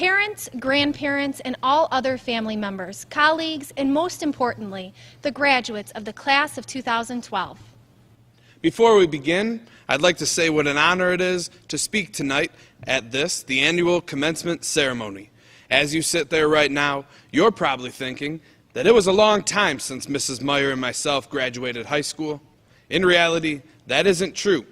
Parents, grandparents, and all other family members, colleagues, and most importantly, the graduates of the class of 2012. Before we begin, I'd like to say what an honor it is to speak tonight at the annual commencement ceremony. As you sit there right now, you're probably thinking that it was a long time since Mrs. Meyer and myself graduated high school. In reality, that isn't true.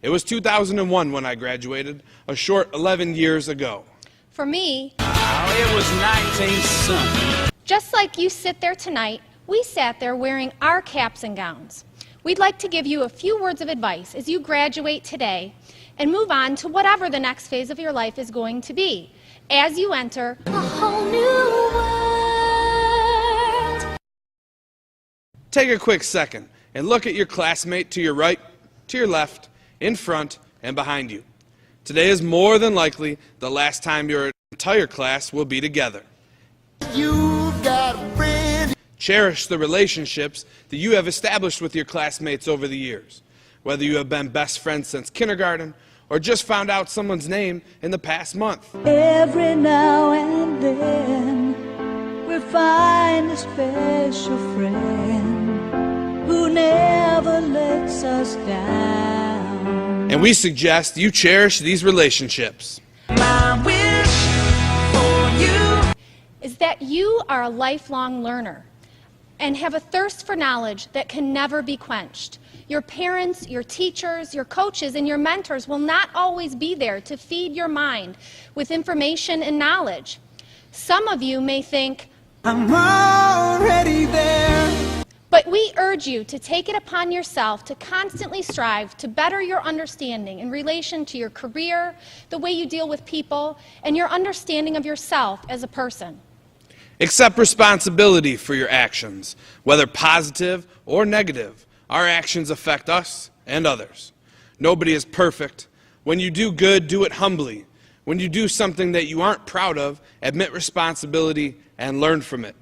It was 2001 when I graduated, a short 11 years ago. For me, it was 19-something. Just like you sit there tonight, we sat there wearing our caps and gowns. We'd like to give you a few words of advice as you graduate today and move on to whatever the next phase of your life is going to be as you enter a whole new world. Take a quick second and look at your classmate to your right, to your left, in front, and behind you. Today is more than likely the last time your entire class will be together. You've got a friend. Cherish the relationships that you have established with your classmates over the years, whether you have been best friends since kindergarten or just found out someone's name in the past month. Every now and then we'll find a special friend who never lets us down. And we suggest you cherish these relationships. My wish for you Is that you are a lifelong learner and have a thirst for knowledge that can never be quenched. Your parents, your teachers, your coaches, and your mentors will not always be there to feed your mind with information and knowledge. Some of you may think, I'm already there. but we urge you to take it upon yourself to constantly strive to better your understanding in relation to your career, the way you deal with people, and your understanding of yourself as a person. Accept responsibility for your actions, whether positive or negative. Our actions affect us and others. Nobody is perfect. When you do good, do it humbly. When you do something that you aren't proud of, admit responsibility and learn from it.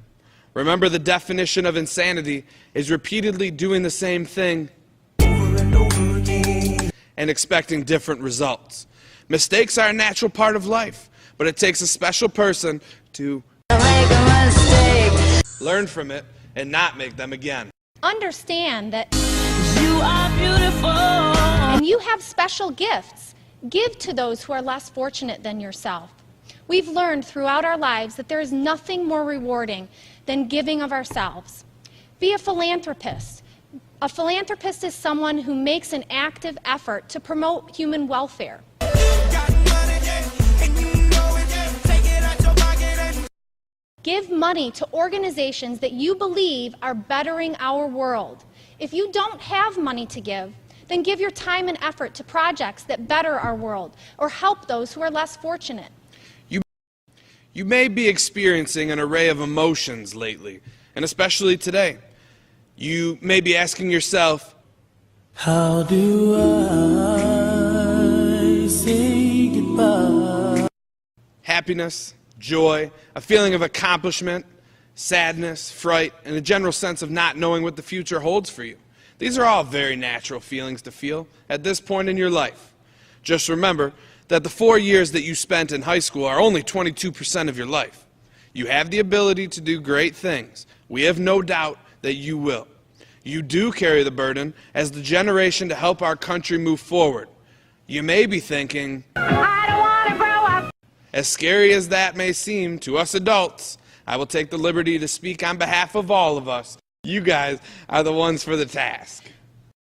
Remember, the definition of insanity is repeatedly doing the same thing Over and over again. and expecting different results. Mistakes are a natural part of life, but it takes a special person to Make a mistake. learn from it and not make them again. Understand that You are beautiful. and you have special gifts. Give to those who are less fortunate than yourself. We've learned throughout our lives that there is nothing more rewarding than giving of ourselves. Be a philanthropist. A philanthropist is someone who makes an active effort to promote human welfare. Give money to organizations that you believe are bettering our world. If you don't have money to give, then give your time and effort to projects that better our world or help those who are less fortunate. You may be experiencing an array of emotions lately, and especially today. You may be asking yourself, How do I say goodbye? happiness, joy, a feeling of accomplishment, sadness, fright, and a general sense of not knowing what the future holds for you. These are all very natural feelings to feel at this point in your life. Just remember that the 4 years that you spent in high school are only 22% of your life. You have the ability to do great things. We have no doubt that you will. You do carry the burden as the generation to help our country move forward. You may be thinking, I don't want to grow up. as scary as that may seem to us adults, I will take the liberty to speak on behalf of all of us. You guys are the ones for the task.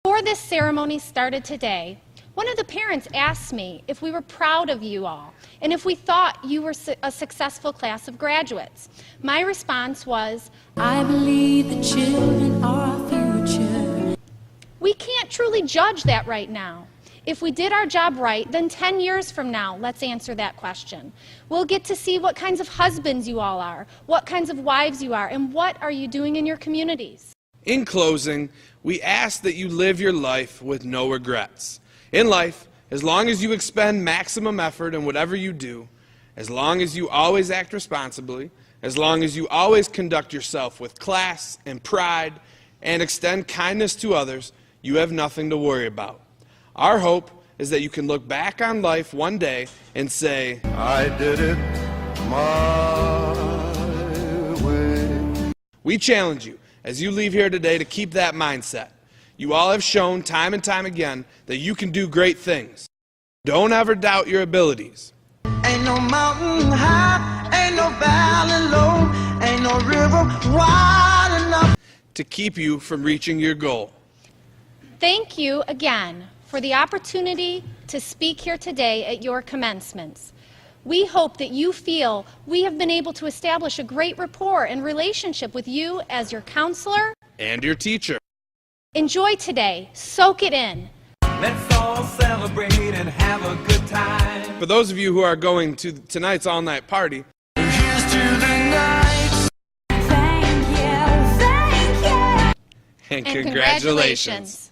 Before this ceremony started today, one of the parents asked me if we were proud of you all and if we thought you were a successful class of graduates. My response was, I believe the children are our future. we can't truly judge that right now. If we did our job right, then 10 years from now, let's answer that question. We'll get to see what kinds of husbands you all are, what kinds of wives you are, and what are you doing in your communities. In closing, we ask that you live your life with no regrets. In life, as long as you expend maximum effort in whatever you do, as long as you always act responsibly, as long as you always conduct yourself with class and pride and extend kindness to others, you have nothing to worry about. Our hope is that you can look back on life one day and say, I did it my way. We challenge you as you leave here today to keep that mindset. You all have shown time and time again that you can do great things. Don't ever doubt your abilities. Ain't no mountain high, ain't no valley low, ain't no river wide enough To keep you from reaching your goal. Thank you again for the opportunity to speak here today at your commencements. We hope that you feel we have been able to establish a great rapport and relationship with you as your counselor. And your teacher. Enjoy today. Soak it in. Let's all celebrate and have a good time. For those of you who are going to tonight's all-night party, Here's to the night. Thank you, thank you. and congratulations.